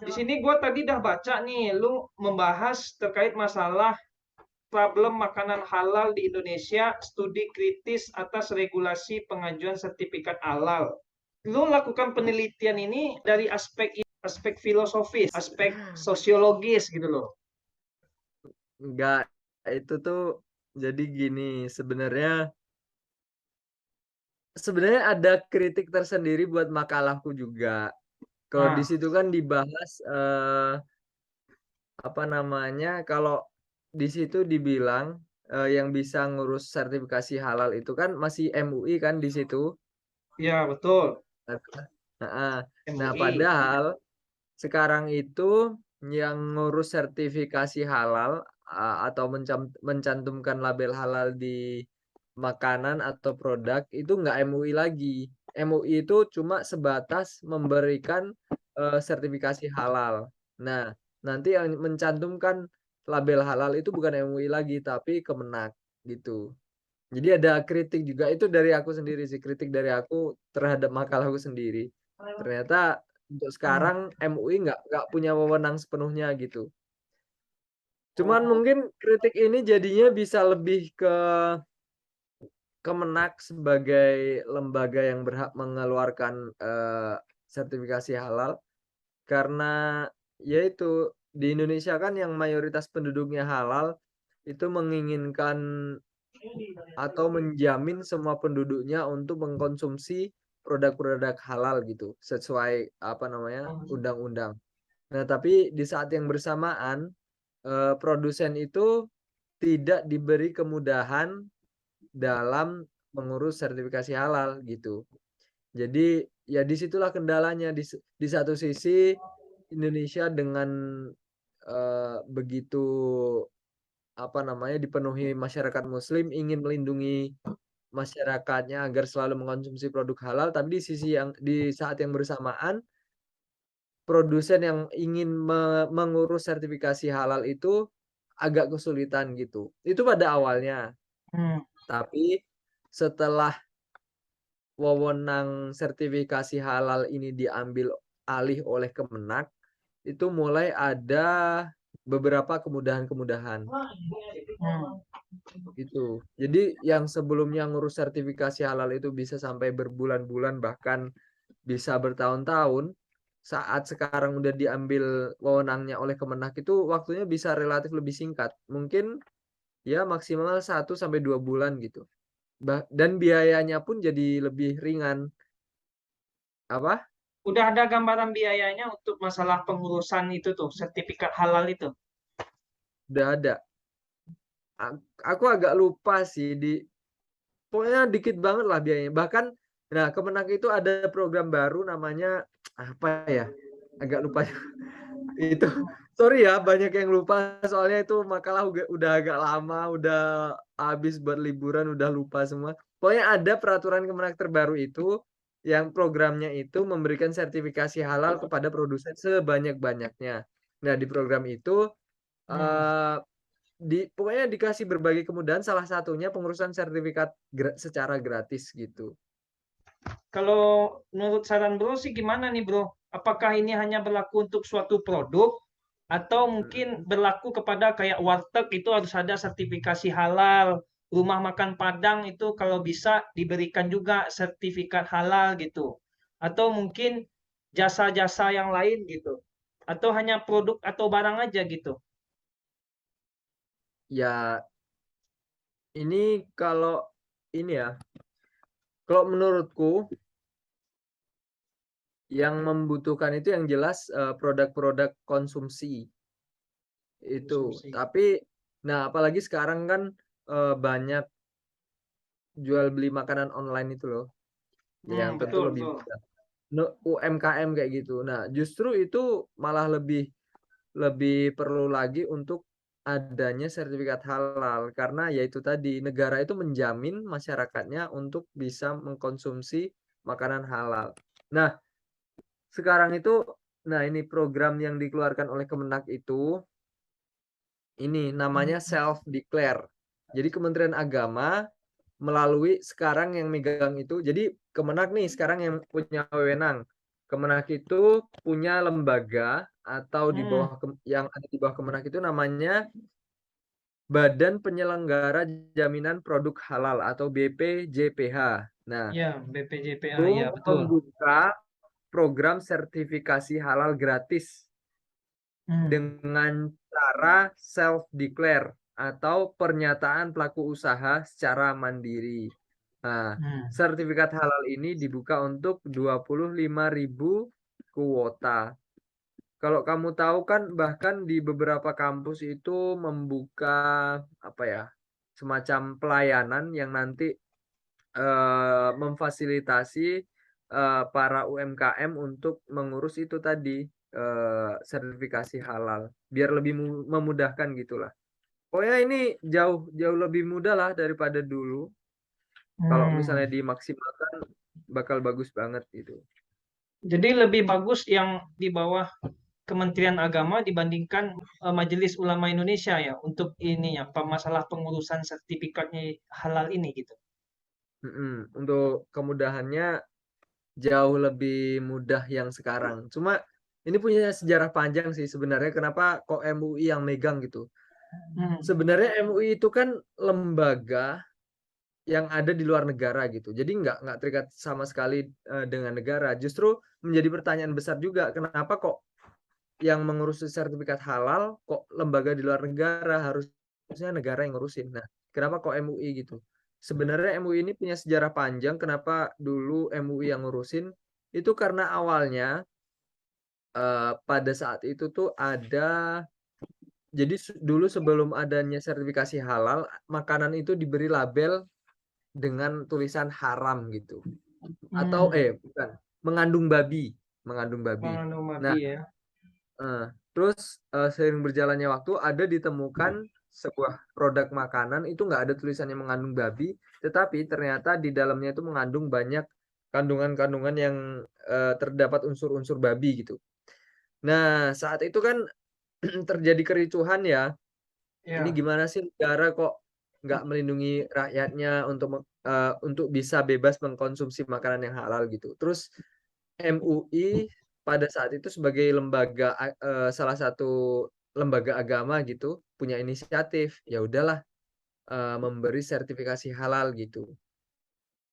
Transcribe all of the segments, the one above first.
Di sini gue tadi udah baca nih, lu membahas terkait masalah problem makanan halal di Indonesia, studi kritis atas regulasi pengajuan sertifikat halal. Lu lakukan penelitian ini dari aspek filosofis, aspek sosiologis gitu loh. Enggak, itu tuh jadi gini, sebenarnya ada kritik tersendiri buat makalahku juga. Kalau di Nah, situ kan dibahas apa namanya? Kalau di situ dibilang yang bisa ngurus sertifikasi halal itu kan masih MUI kan di situ. ya betul. Nah, nah, MUI. padahal sekarang itu yang ngurus sertifikasi halal atau mencantumkan label halal di makanan atau produk itu nggak MUI lagi. MUI itu cuma sebatas memberikan sertifikasi halal. Nah, nanti yang mencantumkan label halal itu bukan MUI lagi, tapi Kemenak gitu. Jadi ada kritik juga itu dari aku sendiri sih, kritik dari aku terhadap makalahku sendiri. Ternyata untuk Hmm. sekarang MUI nggak punya wewenang sepenuhnya gitu. Cuman Oh. mungkin kritik ini jadinya bisa lebih ke Kemenak sebagai lembaga yang berhak mengeluarkan sertifikasi halal karena yaitu di Indonesia kan yang mayoritas penduduknya halal itu menginginkan atau menjamin semua penduduknya untuk mengkonsumsi produk-produk halal gitu sesuai apa namanya undang-undang. Nah, tapi di saat yang bersamaan produsen itu tidak diberi kemudahan dalam mengurus sertifikasi halal gitu. Jadi ya disitulah kendalanya di satu sisi Indonesia dengan begitu apa namanya dipenuhi masyarakat Muslim ingin melindungi masyarakatnya agar selalu mengkonsumsi produk halal, tapi di saat yang bersamaan produsen yang ingin mengurus sertifikasi halal itu agak kesulitan gitu. Itu pada awalnya. Hmm. Tapi setelah wewenang sertifikasi halal ini diambil alih oleh Kemenak, itu mulai ada beberapa kemudahan-kemudahan. Hmm. Gitu. Jadi yang sebelumnya ngurus sertifikasi halal itu bisa sampai berbulan-bulan bahkan bisa bertahun-tahun, saat sekarang udah diambil wewenangnya oleh Kemenak itu waktunya bisa relatif lebih singkat. Mungkin ya maksimal 1 sampai 2 bulan gitu. Dan biayanya pun jadi lebih ringan. Apa? Udah ada gambaran biayanya untuk masalah pengurusan itu tuh, sertifikat halal itu. Udah ada. Aku agak lupa sih pokoknya dikit banget lah biayanya. Bahkan nah Kemenak itu ada program baru namanya apa ya? Agak lupa. Itu sorry ya banyak yang lupa soalnya itu makalah udah agak lama, udah habis buat liburan, udah lupa semua. Pokoknya ada peraturan Kemenak terbaru itu yang programnya itu memberikan sertifikasi halal kepada produsen sebanyak-banyaknya. Nah, di program itu Hmm. eh pokoknya dikasih berbagai kemudahan salah satunya pengurusan sertifikat secara gratis gitu. Kalau menurut saran bro sih gimana nih bro? Apakah ini hanya berlaku untuk suatu produk atau mungkin Mm-mm. berlaku kepada kayak warteg itu harus ada sertifikasi halal, rumah makan Padang itu kalau bisa diberikan juga sertifikat halal gitu. Atau mungkin jasa-jasa yang lain gitu. Atau hanya produk atau barang aja gitu. Ya, ini kalau ini ya, kalau menurutku yang membutuhkan itu yang jelas produk-produk konsumsi itu. Konsumsi. Tapi nah apalagi sekarang kan banyak jual beli makanan online itu loh, yang Hmm, tentu betul, lebih betul. mudah. UMKM kayak gitu. Nah, justru itu malah lebih lebih perlu lagi untuk adanya sertifikat halal karena yaitu tadi negara itu menjamin masyarakatnya untuk bisa mengkonsumsi makanan halal. Nah, sekarang itu nah ini program yang dikeluarkan oleh Kemenak itu ini namanya self declare. Jadi Kementerian Agama melalui sekarang yang megang itu. Jadi Kemenak nih sekarang yang punya wewenang. Kemenak itu punya lembaga atau di Hmm, bawah yang ada di bawah Kemenak itu namanya Badan Penyelenggara Jaminan Produk Halal atau BPJPH. Nah, ya BPJPA, itu ya betul. membuka program sertifikasi halal gratis Hmm, dengan cara self declare atau pernyataan pelaku usaha secara mandiri. Nah, hmm, sertifikat halal ini dibuka untuk 25.000 kuota. Kalau kamu tahu kan bahkan di beberapa kampus itu membuka apa ya, semacam pelayanan yang nanti memfasilitasi para UMKM untuk mengurus itu tadi sertifikasi halal biar lebih memudahkan gitulah. Pokoknya ini jauh jauh lebih mudah lah daripada dulu. Kalau misalnya hmm. dimaksimalkan bakal bagus banget gitu. Jadi lebih bagus yang di bawah Kementerian Agama dibandingkan Majelis Ulama Indonesia ya untuk ininya masalah pengurusan sertifikatnya halal ini gitu. Untuk kemudahannya jauh lebih mudah yang sekarang. Cuma ini punya sejarah panjang sih sebenarnya kenapa kok MUI yang megang gitu. Hmm, Sebenarnya MUI itu kan lembaga yang ada di luar negara gitu. Jadi nggak terikat sama sekali dengan negara. Justru menjadi pertanyaan besar juga kenapa kok yang mengurus sertifikat halal kok lembaga di luar negara harusnya negara yang ngurusin. Nah, kenapa kok MUI gitu? Sebenarnya MUI ini punya sejarah panjang kenapa dulu MUI yang ngurusin itu karena awalnya pada saat itu tuh ada jadi dulu sebelum adanya sertifikasi halal, makanan itu diberi label dengan tulisan haram gitu. Atau hmm. bukan, mengandung babi, mengandung babi. Mengandung Nah, babi ya. terus seiring berjalannya waktu ada ditemukan sebuah produk makanan itu nggak ada tulisannya mengandung babi, tetapi ternyata di dalamnya itu mengandung banyak kandungan-kandungan yang terdapat unsur-unsur babi gitu. Nah, saat itu kan terjadi kericuhan ya. Ini Ya. gimana sih negara kok nggak melindungi rakyatnya untuk bisa bebas mengkonsumsi makanan yang halal gitu. Terus MUI pada saat itu sebagai salah satu lembaga agama gitu, punya inisiatif, ya udahlah, memberi sertifikasi halal gitu.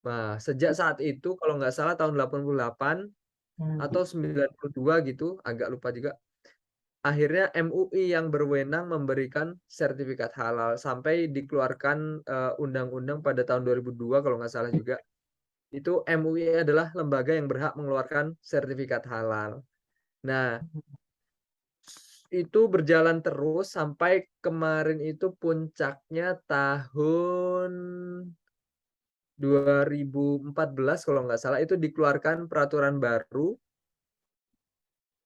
Nah, sejak saat itu kalau nggak salah tahun 88 Hmm. atau 92 gitu, agak lupa juga, akhirnya MUI yang berwenang memberikan sertifikat halal sampai dikeluarkan, undang-undang pada tahun 2002 kalau nggak salah juga. Itu MUI adalah lembaga yang berhak mengeluarkan sertifikat halal. Nah, itu berjalan terus sampai kemarin itu puncaknya tahun 2014 kalau nggak salah itu dikeluarkan peraturan baru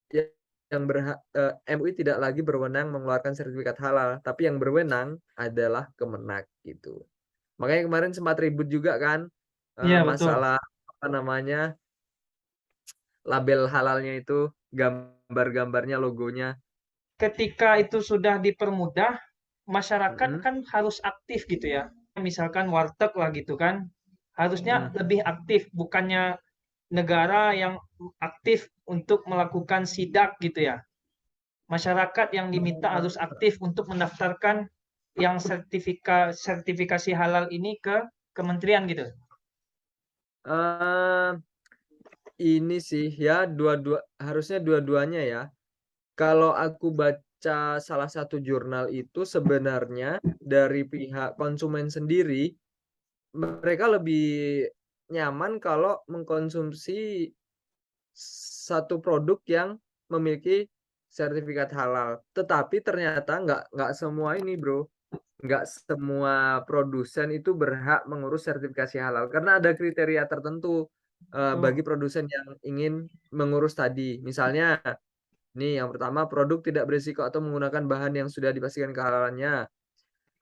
ya- yang MUI tidak lagi berwenang mengeluarkan sertifikat halal, tapi yang berwenang adalah Kemenak gitu. Makanya kemarin sempat ribut juga kan Iya betul. masalah apa namanya label halalnya itu gambar-gambarnya, logonya. Ketika itu sudah dipermudah, masyarakat Mm-mm, kan harus aktif gitu ya. Misalkan warteg lah gitu kan, harusnya mm. lebih aktif, bukannya negara yang aktif untuk melakukan sidak gitu ya. Masyarakat yang diminta harus aktif untuk mendaftarkan yang sertifikasi halal ini ke kementerian gitu. Eh, ini sih ya harusnya dua-duanya ya. Kalau aku baca salah satu jurnal itu sebenarnya dari pihak konsumen sendiri, mereka lebih nyaman kalau mengkonsumsi satu produk yang memiliki sertifikat halal. Tetapi ternyata nggak semua ini, Bro. Nggak semua produsen itu berhak mengurus sertifikasi halal karena ada kriteria tertentu bagi Oh, produsen yang ingin mengurus tadi. Misalnya, nih yang pertama produk tidak berisiko atau menggunakan bahan yang sudah dipastikan kehalalannya.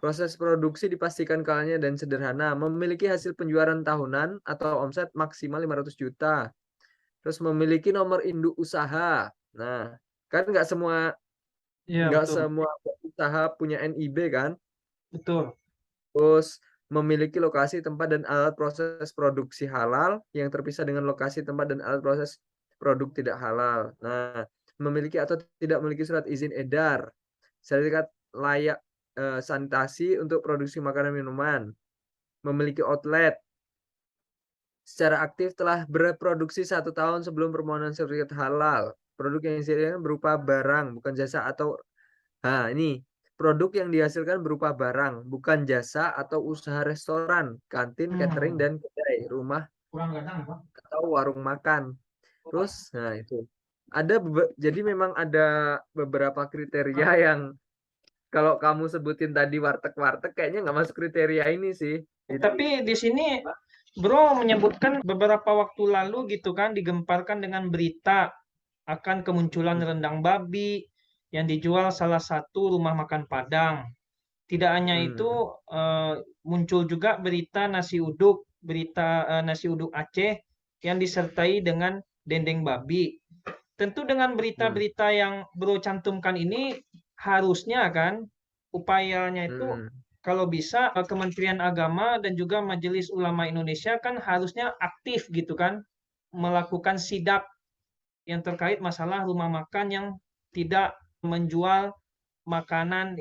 Proses produksi dipastikan halalnya dan sederhana, memiliki hasil penjualan tahunan atau omset maksimal 500 juta. Terus memiliki nomor induk usaha. Nah, kan iya nggak betul, semua usaha punya NIB kan? betul. Terus memiliki lokasi tempat dan alat proses produksi halal yang terpisah dengan lokasi tempat dan alat proses produk tidak halal. Nah, memiliki atau tidak memiliki surat izin edar, sertifikat layak, sanitasi untuk produksi makanan minuman, memiliki outlet, secara aktif telah berproduksi 1 tahun sebelum permohonan sertifikat halal. Produk yang disediakan berupa barang, bukan jasa atau ini, produk yang dihasilkan berupa barang, bukan jasa atau usaha restoran, kantin, catering, Hmm, dan kedai, rumah kurang kadang apa? atau warung makan. Terus, nah itu. Jadi memang ada beberapa kriteria yang kalau kamu sebutin tadi warteg-warteg kayaknya nggak masuk kriteria ini sih. Gitu. Tapi di sini Bro menyebutkan beberapa waktu lalu gitu kan digemparkan dengan berita akan kemunculan rendang babi yang dijual salah satu rumah makan Padang. Tidak hanya itu, Hmm, muncul juga berita nasi uduk, nasi uduk Aceh yang disertai dengan dendeng babi. Tentu dengan hmm, berita-berita yang Bro cantumkan ini harusnya kan upayanya itu hmm, kalau bisa Kementerian Agama dan juga Majelis Ulama Indonesia kan harusnya aktif gitu kan melakukan sidak yang terkait masalah rumah makan yang tidak menjual makanan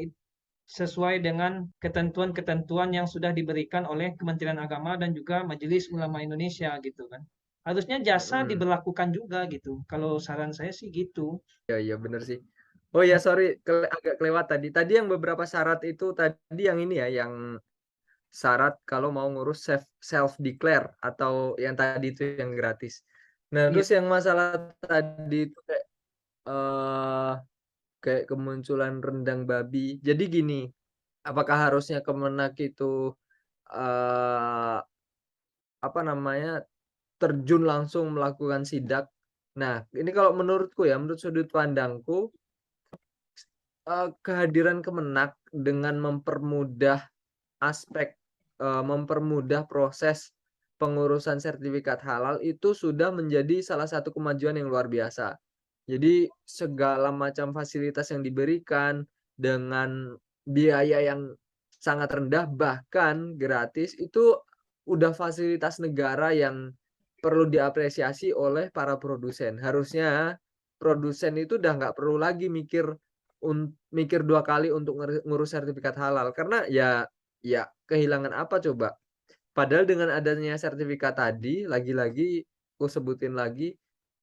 sesuai dengan ketentuan-ketentuan yang sudah diberikan oleh Kementerian Agama dan juga Majelis Ulama Indonesia gitu kan. Harusnya jasa hmm. diberlakukan juga gitu. Kalau saran saya sih gitu. Ya, iya bener sih. Oh ya, sorry, agak kelewat tadi. Tadi yang beberapa syarat itu tadi yang ini ya, yang syarat kalau mau ngurus self declare atau yang tadi itu yang gratis. Nah, Iya. terus yang masalah tadi itu eh kayak kemunculan rendang babi. Jadi gini, apakah harusnya Kemenak itu eh apa namanya terjun langsung melakukan sidak? Nah, ini kalau menurutku ya, menurut sudut pandangku, kehadiran Kemenak dengan mempermudah proses pengurusan sertifikat halal itu sudah menjadi salah satu kemajuan yang luar biasa. Jadi segala macam fasilitas yang diberikan dengan biaya yang sangat rendah, bahkan gratis, itu udah fasilitas negara yang perlu diapresiasi oleh para produsen. Harusnya produsen itu udah nggak perlu lagi mikir 2 kali untuk ngurus sertifikat halal, karena ya kehilangan apa coba? Padahal dengan adanya sertifikat tadi, lagi-lagi aku sebutin lagi,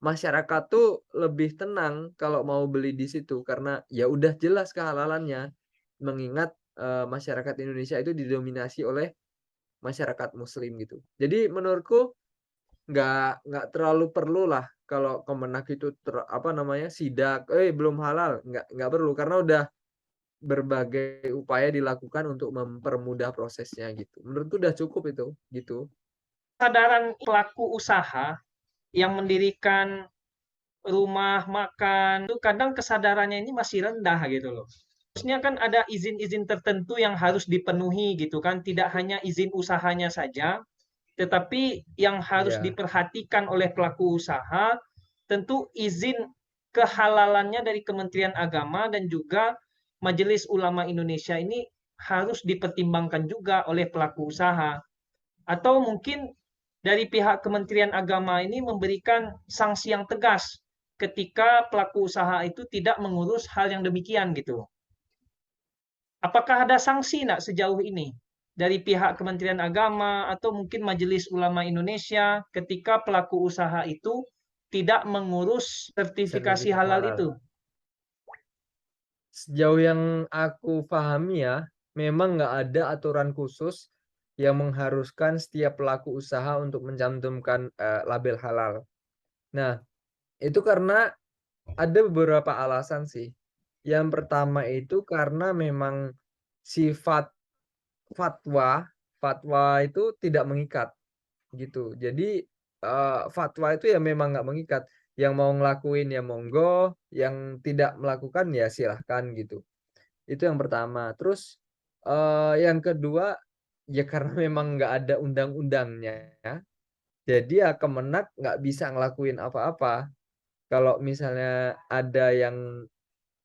masyarakat tuh lebih tenang kalau mau beli di situ karena ya udah jelas kehalalannya. Mengingat, masyarakat Indonesia itu didominasi oleh masyarakat muslim gitu. Jadi menurutku nggak terlalu perlulah kalau Kemenak itu apa namanya, sidak, belum halal, nggak perlu karena udah berbagai upaya dilakukan untuk mempermudah prosesnya gitu. Menurutku udah cukup itu, gitu. Kesadaran pelaku usaha yang mendirikan rumah makan itu kadang kesadarannya ini masih rendah gitu loh. Harusnya kan ada izin-izin tertentu yang harus dipenuhi gitu kan, tidak hanya izin usahanya saja, tetapi yang harus Iya, diperhatikan oleh pelaku usaha tentu izin kehalalannya dari Kementerian Agama dan juga Majelis Ulama Indonesia ini harus dipertimbangkan juga oleh pelaku usaha. Atau mungkin dari pihak Kementerian Agama ini memberikan sanksi yang tegas ketika pelaku usaha itu tidak mengurus hal yang demikian gitu. Apakah ada sanksi nak sejauh ini dari pihak Kementerian Agama atau mungkin Majelis Ulama Indonesia ketika pelaku usaha itu tidak mengurus sertifikasi sertifikat halal halal. itu? Sejauh yang aku pahami ya, memang nggak ada aturan khusus yang mengharuskan setiap pelaku usaha untuk mencantumkan, label halal. Nah, itu karena ada beberapa alasan sih. Yang pertama itu karena memang sifat fatwa fatwa itu tidak mengikat. Gitu. Jadi, fatwa itu ya memang nggak mengikat, yang mau ngelakuin ya monggo, yang tidak melakukan ya silahkan gitu. Itu yang pertama. Terus, yang kedua, ya karena memang nggak ada undang-undangnya, jadi ya Kemenak nggak bisa ngelakuin apa-apa. Kalau misalnya ada yang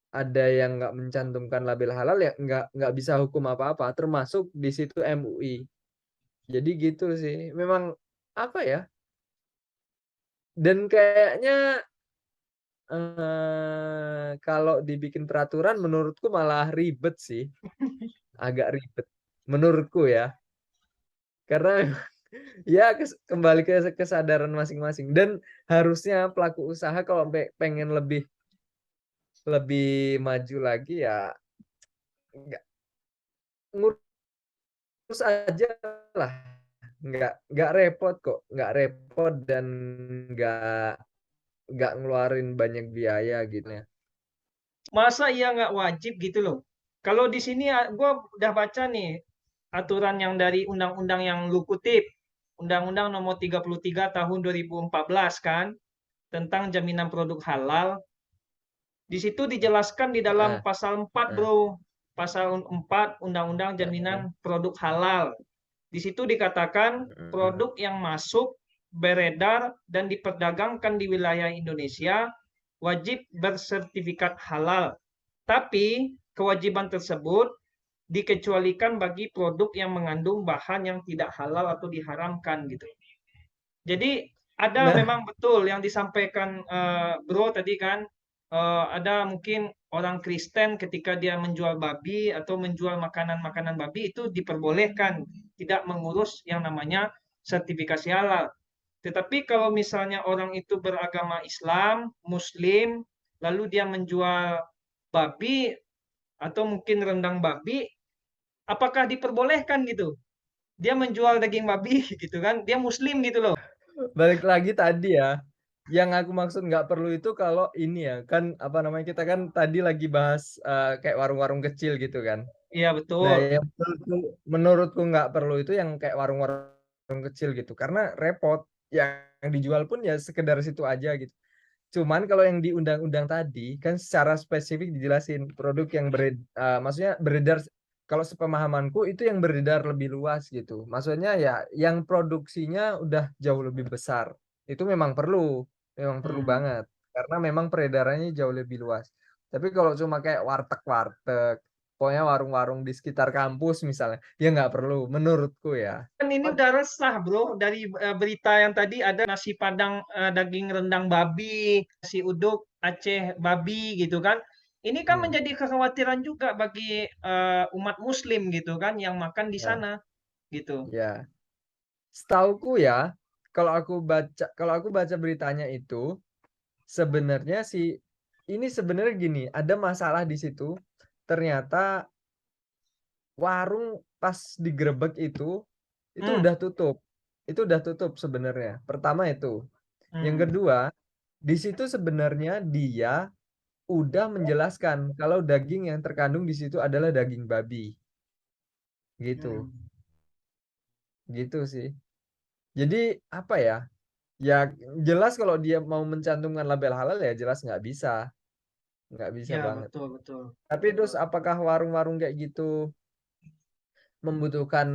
nggak mencantumkan label halal ya nggak bisa hukum apa-apa, termasuk di situ MUI. Jadi gitu sih. Memang apa ya, dan kayaknya kalau dibikin peraturan menurutku malah ribet sih, agak ribet, menurutku ya. Karena ya kembali ke kesadaran masing-masing dan harusnya pelaku usaha kalau pengen lebih lebih maju lagi ya nggak ngurus aja lah, nggak repot kok, nggak repot dan nggak nggak ngeluarin banyak biaya gitu ya. Masa iya nggak wajib gitu loh. Kalau di sini gue udah baca nih aturan yang dari undang-undang yang lu kutip. Undang-Undang Nomor 33 Tahun 2014 kan tentang jaminan produk halal. Di situ dijelaskan di dalam Heeh, pasal 4, heeh, Bro. Pasal 4 Undang-Undang Jaminan heeh, Produk Halal. Di situ dikatakan mhm. produk yang masuk, beredar, dan diperdagangkan di wilayah Indonesia wajib bersertifikat halal. Tapi kewajiban tersebut dikecualikan bagi produk yang mengandung bahan yang tidak halal atau diharamkan gitu. Jadi ada Nah, memang betul yang disampaikan Bro tadi kan, ada mungkin orang Kristen ketika dia menjual babi atau menjual makanan-makanan babi itu diperbolehkan tidak mengurus yang namanya sertifikasi halal. Tetapi kalau misalnya orang itu beragama Islam, Muslim, lalu dia menjual babi atau mungkin rendang babi, apakah diperbolehkan gitu? Dia menjual daging babi gitu kan, dia Muslim gitu loh. balik lagi tadi ya, yang aku maksud nggak perlu itu kalau ini ya, kan apa namanya, kita kan tadi lagi bahas, kayak warung-warung kecil gitu kan. Iya Nah, betul. yang menurutku nggak perlu itu yang kayak warung-warung kecil gitu, karena repot, yang dijual pun ya sekedar situ aja gitu. Cuman kalau yang di undang-undang tadi, kan secara spesifik dijelasin produk yang maksudnya beredar kalau sepemahamanku itu yang beredar lebih luas gitu. Maksudnya ya yang produksinya udah jauh lebih besar. Itu memang perlu Hmm. banget, karena memang peredarannya jauh lebih luas. Tapi kalau cuma kayak warteg-warteg, pokoknya warung-warung di sekitar kampus misalnya, ya nggak perlu menurutku ya. Kan ini udah resah bro dari berita yang tadi ada nasi Padang daging rendang babi, nasi uduk Aceh babi gitu kan. Ini kan Mhm, menjadi kekhawatiran juga bagi umat Muslim gitu kan yang makan di ya, sana gitu. ya. Setauku ya, kalau aku baca beritanya itu, sebenarnya sih ini sebenarnya gini, ada masalah di situ, ternyata warung pas digerebek itu Hmm. udah tutup sebenarnya, pertama itu. Yang Hmm. kedua, di situ sebenarnya dia udah menjelaskan kalau daging yang terkandung di situ adalah daging babi, gitu, Hmm. gitu sih. Jadi apa ya, ya jelas kalau dia mau mencantumkan label halal ya jelas nggak bisa Ya banget. betul betul. Tapi terus apakah warung-warung kayak gitu membutuhkan,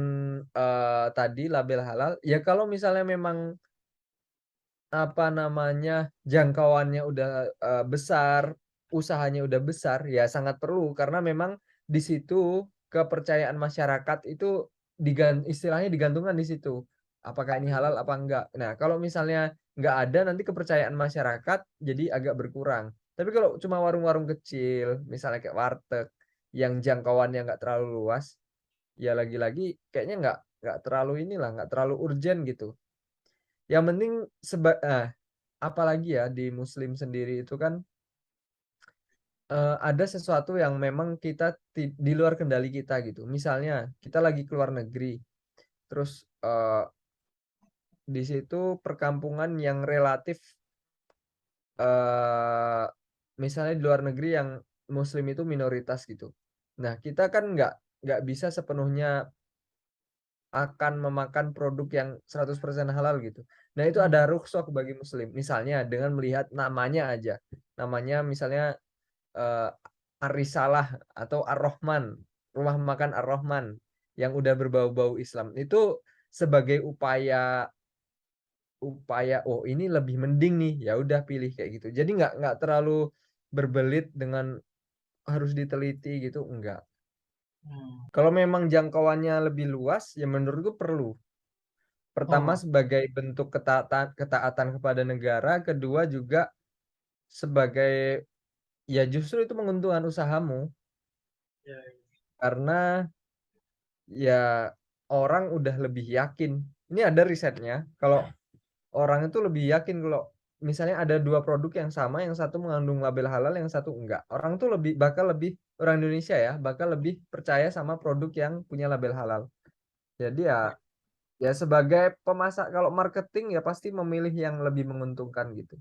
tadi label halal? Ya kalau misalnya memang, apa namanya, jangkauannya udah, besar, usahanya udah besar, ya sangat perlu karena memang di situ kepercayaan masyarakat itu istilahnya digantungkan di situ. Apakah ini halal apa enggak. Nah, kalau misalnya nggak ada nanti kepercayaan masyarakat jadi agak berkurang. Tapi kalau cuma warung-warung kecil, misalnya kayak warteg yang jangkauannya nggak terlalu luas, ya lagi-lagi kayaknya nggak terlalu inilah, nggak terlalu urgent gitu. Yang penting apalagi ya di muslim sendiri itu kan, ada sesuatu yang memang kita di luar kendali kita gitu. Misalnya kita lagi ke luar negeri, terus, di situ perkampungan yang relatif, eee, misalnya di luar negeri yang muslim itu minoritas gitu. Nah, kita kan nggak bisa sepenuhnya akan memakan produk yang 100% halal gitu. Nah, itu Hmm. ada rukhsah bagi muslim. Misalnya dengan melihat namanya aja, namanya misalnya, eee, Ar-Risalah atau Ar-Rahman, rumah makan Ar-Rahman yang udah berbau-bau Islam. Itu sebagai upaya upaya, "Oh, ini lebih mending nih," ya udah pilih kayak gitu. Jadi nggak terlalu berbelit dengan harus diteliti gitu, enggak. Hmm. Kalau memang jangkauannya lebih luas, ya menurutku perlu. Pertama Oh, sebagai bentuk ketaatan kepada negara, kedua juga sebagai ya justru itu menguntungkan usahamu. ya. Karena ya orang udah lebih yakin. Ini ada risetnya, kalau orang itu lebih yakin kalau misalnya ada 2 produk yang sama, yang satu mengandung label halal, yang satu enggak. Orang tuh orang Indonesia ya, bakal lebih percaya sama produk yang punya label halal. Jadi ya sebagai pemasak kalau marketing ya pasti memilih yang lebih menguntungkan gitu.